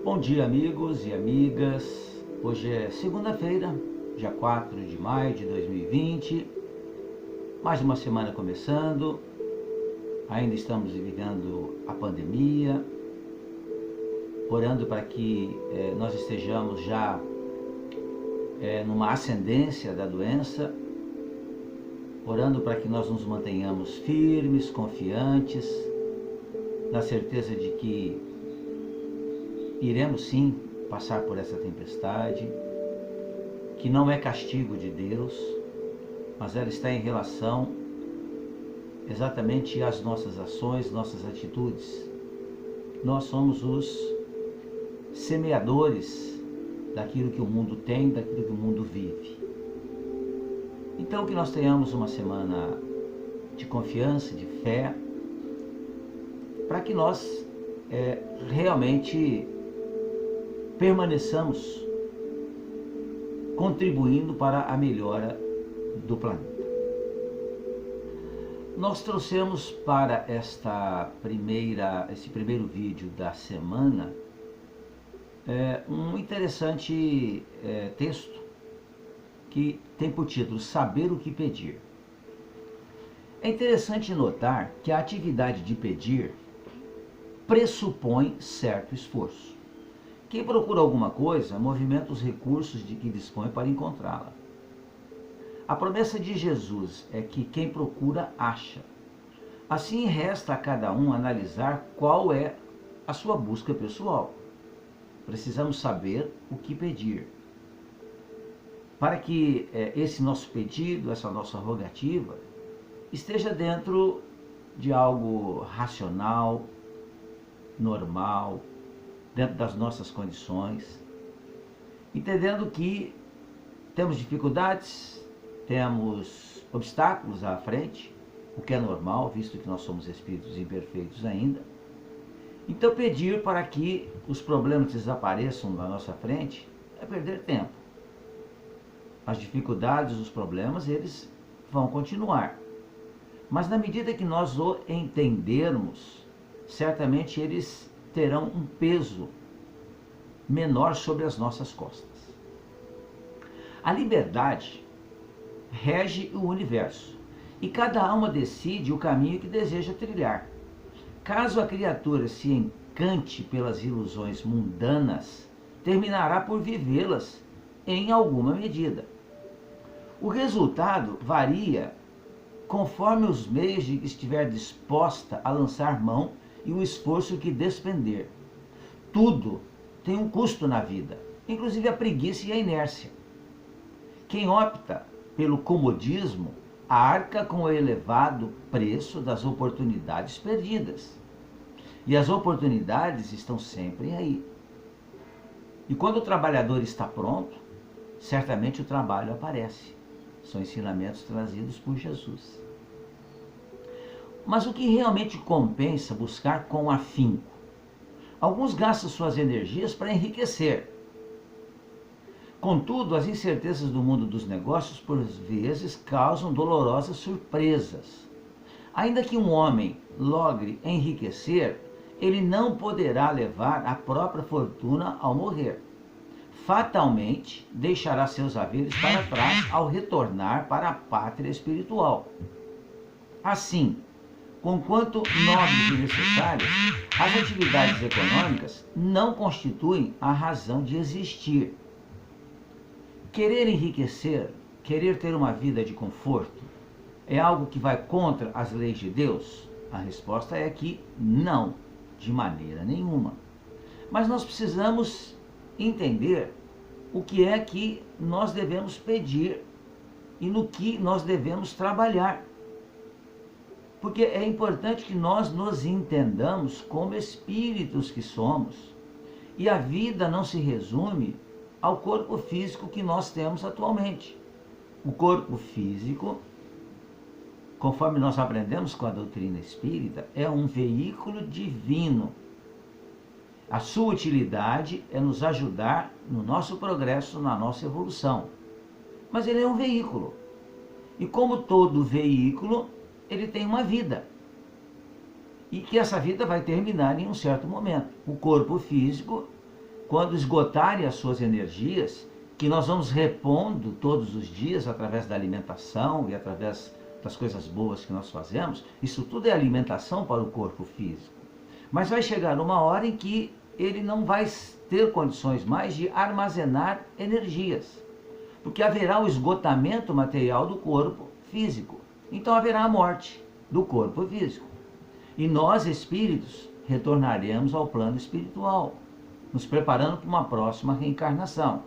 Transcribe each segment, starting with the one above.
Bom dia, amigos e amigas. Hoje é segunda-feira, dia 4 de maio de 2020. Mais uma semana começando. Ainda estamos vivendo a pandemia, orando para que nós estejamos já numa ascendência da doença, orando para que nós nos mantenhamos firmes, confiantes, na certeza de que iremos sim passar por essa tempestade, que não é castigo de Deus, mas ela está em relação exatamente às nossas ações, nossas atitudes. Nós somos os semeadores daquilo que o mundo tem, daquilo que o mundo vive. Então que nós tenhamos uma semana de confiança, de fé, para que nós realmente permaneçamos contribuindo para a melhora do planeta. Nós trouxemos para esse primeiro vídeo da semana um interessante texto que tem por título Saber o que pedir. É interessante notar que a atividade de pedir pressupõe certo esforço. Quem procura alguma coisa movimenta os recursos de que dispõe para encontrá-la. A promessa de Jesus é que quem procura, acha. Assim resta a cada um analisar qual é a sua busca pessoal. Precisamos saber o que pedir. Para que esse nosso pedido, essa nossa rogativa, esteja dentro de algo racional, normal, dentro das nossas condições, entendendo que temos dificuldades, temos obstáculos à frente, o que é normal, visto que nós somos espíritos imperfeitos ainda. Então pedir para que os problemas desapareçam da nossa frente é perder tempo. As dificuldades, os problemas, eles vão continuar. Mas na medida que nós o entendermos, certamente eles terão um peso menor sobre as nossas costas. A liberdade rege o universo e cada alma decide o caminho que deseja trilhar. Caso a criatura se encante pelas ilusões mundanas, terminará por vivê-las em alguma medida. O resultado varia conforme os meios de que estiver disposta a lançar mão e o esforço que despender. Tudo tem um custo na vida, inclusive a preguiça e a inércia. Quem opta pelo comodismo arca com o elevado preço das oportunidades perdidas. E as oportunidades estão sempre aí. E quando o trabalhador está pronto, certamente o trabalho aparece. São ensinamentos trazidos por Jesus. Mas o que realmente compensa buscar com afinco? Alguns gastam suas energias para enriquecer. Contudo, as incertezas do mundo dos negócios, por vezes, causam dolorosas surpresas. Ainda que um homem logre enriquecer, ele não poderá levar a própria fortuna ao morrer. Fatalmente, deixará seus haveres para trás ao retornar para a pátria espiritual. Assim, conquanto nobres e necessárias, as atividades econômicas não constituem a razão de existir. Querer enriquecer, querer ter uma vida de conforto, é algo que vai contra as leis de Deus? A resposta é que não, de maneira nenhuma. Mas nós precisamos entender o que é que nós devemos pedir e no que nós devemos trabalhar. Porque é importante que nós nos entendamos como espíritos que somos. E a vida não se resume ao corpo físico que nós temos atualmente. O corpo físico, conforme nós aprendemos com a doutrina espírita, é um veículo divino. A sua utilidade é nos ajudar no nosso progresso, na nossa evolução. Mas ele é um veículo. E como todo veículo, ele tem uma vida. E que essa vida vai terminar em um certo momento. O corpo físico quando esgotarem as suas energias, que nós vamos repondo todos os dias através da alimentação e através das coisas boas que nós fazemos, isso tudo é alimentação para o corpo físico. Mas vai chegar uma hora em que ele não vai ter condições mais de armazenar energias, porque haverá o esgotamento material do corpo físico. Então haverá a morte do corpo físico. E nós, espíritos, retornaremos ao plano espiritual, nos preparando para uma próxima reencarnação.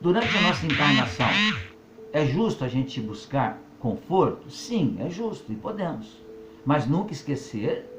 Durante a nossa encarnação, é justo a gente buscar conforto? Sim, é justo e podemos. Mas nunca esquecer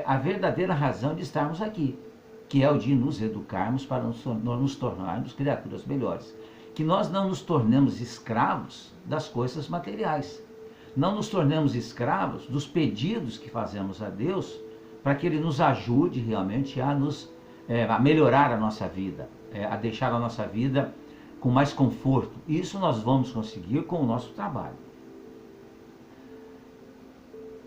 a verdadeira razão de estarmos aqui, que é o de nos educarmos para nos tornarmos criaturas melhores. Que nós não nos tornemos escravos das coisas materiais. Não nos tornemos escravos dos pedidos que fazemos a Deus para que Ele nos ajude realmente a melhorar a nossa vida, a deixar a nossa vida com mais conforto. Isso nós vamos conseguir com o nosso trabalho.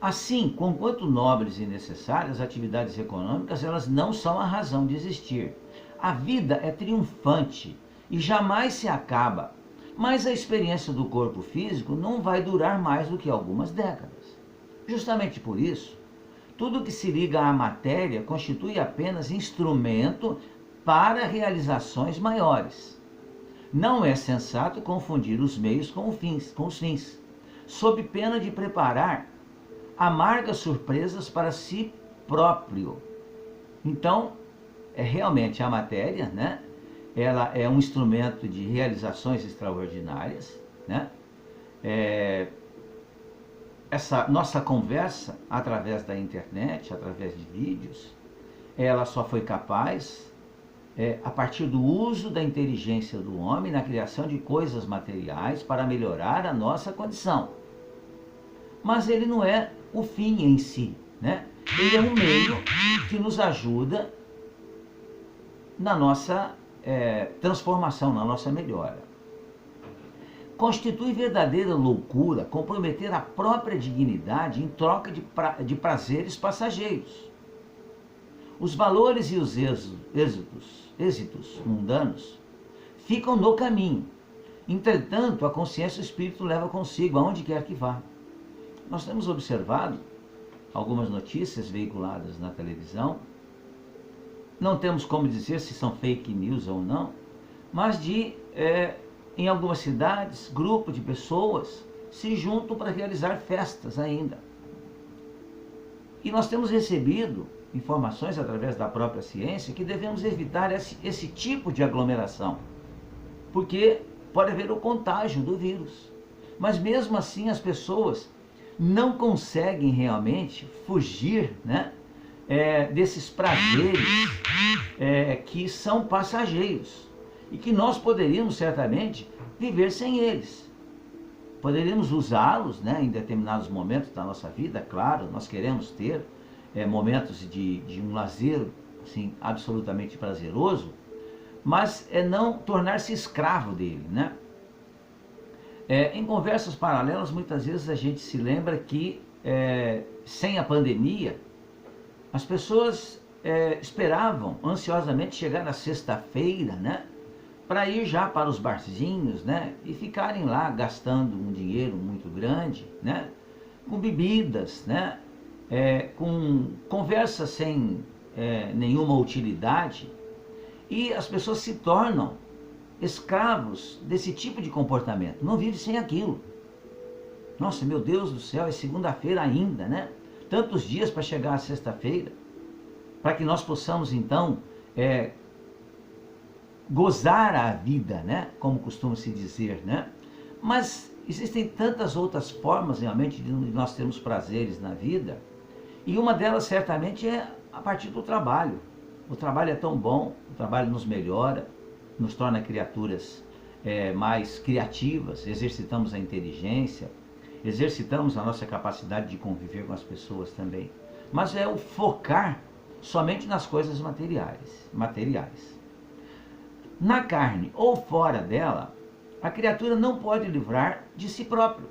Assim, conquanto nobres e necessárias, as atividades econômicas, elas não são a razão de existir. A vida é triunfante e jamais se acaba, mas a experiência do corpo físico não vai durar mais do que algumas décadas. Justamente por isso, tudo que se liga à matéria constitui apenas instrumento para realizações maiores. Não é sensato confundir os meios com os fins, sob pena de preparar amargas surpresas para si próprio. Então, realmente a matéria, né? Ela é um instrumento de realizações extraordinárias, né? Essa nossa conversa através da internet, através de vídeos, ela só foi capaz a partir do uso da inteligência do homem na criação de coisas materiais para melhorar a nossa condição. Mas ele não é o fim em si, né? Ele é um meio que nos ajuda na nossa transformação, na nossa melhora. Constitui verdadeira loucura comprometer a própria dignidade em troca de prazeres passageiros. Os valores e os êxitos mundanos ficam no caminho. Entretanto, a consciência do espírito leva consigo aonde quer que vá. Nós temos observado algumas notícias veiculadas na televisão, não temos como dizer se são fake news ou não, mas em algumas cidades, grupos de pessoas se juntam para realizar festas ainda. E nós temos recebido informações através da própria ciência que devemos evitar esse tipo de aglomeração, porque pode haver o contágio do vírus. Mas mesmo assim as pessoas não conseguem realmente fugir, né, desses prazeres que são passageiros e que nós poderíamos certamente viver sem eles. Poderíamos usá-los, né, em determinados momentos da nossa vida, claro, nós queremos ter momentos de um lazer assim, absolutamente prazeroso, mas não tornar-se escravo dele, né? Em conversas paralelas, muitas vezes a gente se lembra que, sem a pandemia, as pessoas esperavam ansiosamente chegar na sexta-feira, né, para ir já para os barzinhos, né, e ficarem lá gastando um dinheiro muito grande, né, com bebidas, né, com conversas sem nenhuma utilidade, e as pessoas se tornam escravos desse tipo de comportamento, não vive sem aquilo. Nossa, meu Deus do céu, é segunda-feira ainda, né? Tantos dias para chegar à sexta-feira, para que nós possamos então gozar a vida, né? Como costuma se dizer, né? Mas existem tantas outras formas realmente de nós termos prazeres na vida, e uma delas certamente é a partir do trabalho. O trabalho é tão bom, o trabalho nos melhora, nos torna criaturas mais criativas, exercitamos a inteligência, exercitamos a nossa capacidade de conviver com as pessoas também. Mas é o focar somente nas coisas materiais. Na carne ou fora dela, a criatura não pode livrar de si próprio.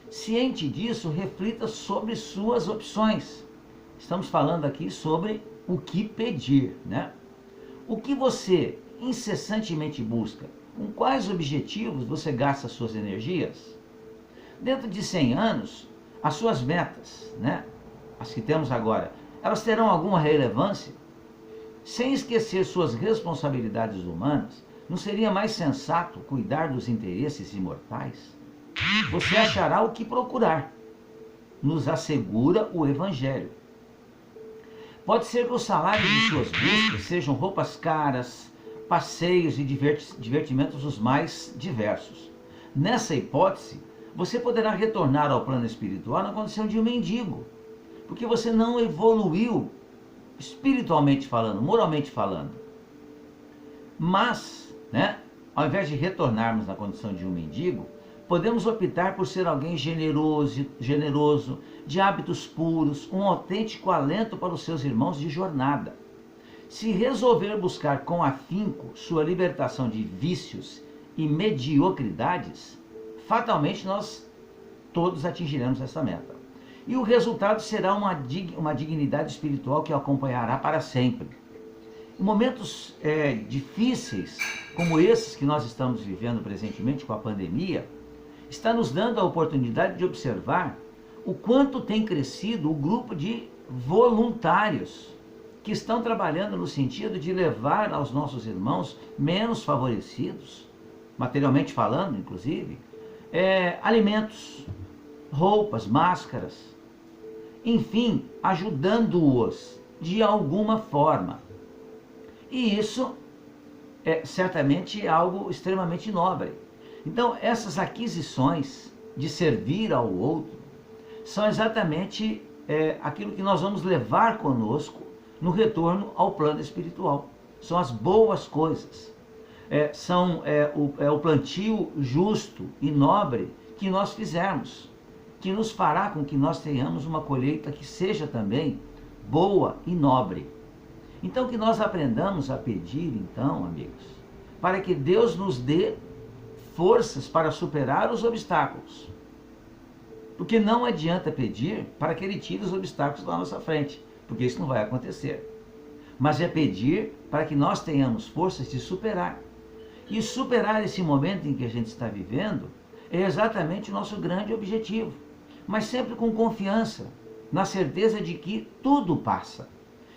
Ciente disso, reflita sobre suas opções. Estamos falando aqui sobre o que pedir, né? O que você incessantemente busca? Com quais objetivos você gasta suas energias? Dentro de 100 anos, as suas metas, né, as que temos agora, elas terão alguma relevância? Sem esquecer suas responsabilidades humanas, não seria mais sensato cuidar dos interesses imortais? Você achará o que procurar, nos assegura o Evangelho. Pode ser que o salário de suas buscas sejam roupas caras, passeios e divertimentos os mais diversos. Nessa hipótese, você poderá retornar ao plano espiritual na condição de um mendigo, porque você não evoluiu espiritualmente falando, moralmente falando. Mas, né, ao invés de retornarmos na condição de um mendigo, podemos optar por ser alguém generoso, de hábitos puros, um autêntico alento para os seus irmãos de jornada. Se resolver buscar com afinco sua libertação de vícios e mediocridades, fatalmente nós todos atingiremos essa meta. E o resultado será uma dignidade espiritual que o acompanhará para sempre. Em momentos difíceis, como esses que nós estamos vivendo presentemente com a pandemia, está nos dando a oportunidade de observar o quanto tem crescido o grupo de voluntários que estão trabalhando no sentido de levar aos nossos irmãos menos favorecidos, materialmente falando, inclusive, alimentos, roupas, máscaras, enfim, ajudando-os de alguma forma. E isso é certamente algo extremamente nobre. Então, essas aquisições de servir ao outro são exatamente aquilo que nós vamos levar conosco no retorno ao plano espiritual. São as boas coisas. São o plantio justo e nobre que nós fizermos, que nos fará com que nós tenhamos uma colheita que seja também boa e nobre. Então, que nós aprendamos a pedir, então, amigos, para que Deus nos dê forças para superar os obstáculos. Porque não adianta pedir para que Ele tire os obstáculos da nossa frente, porque isso não vai acontecer. Mas é pedir para que nós tenhamos forças de superar. E superar esse momento em que a gente está vivendo é exatamente o nosso grande objetivo. Mas sempre com confiança, na certeza de que tudo passa.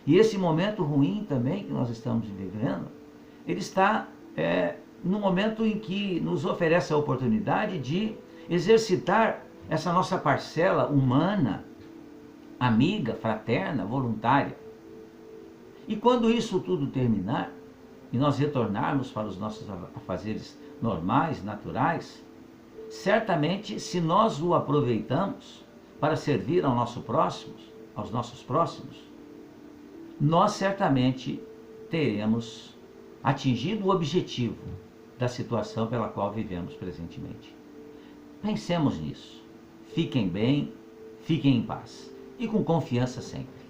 E esse momento ruim também que nós estamos vivendo, ele está no momento em que nos oferece a oportunidade de exercitar essa nossa parcela humana, amiga, fraterna, voluntária. E quando isso tudo terminar, e nós retornarmos para os nossos afazeres normais, naturais, certamente, se nós o aproveitamos para servir ao nosso próximo, aos nossos próximos, nós certamente teremos atingido o objetivo da situação pela qual vivemos presentemente. Pensemos nisso. Fiquem bem, fiquem em paz e com confiança sempre.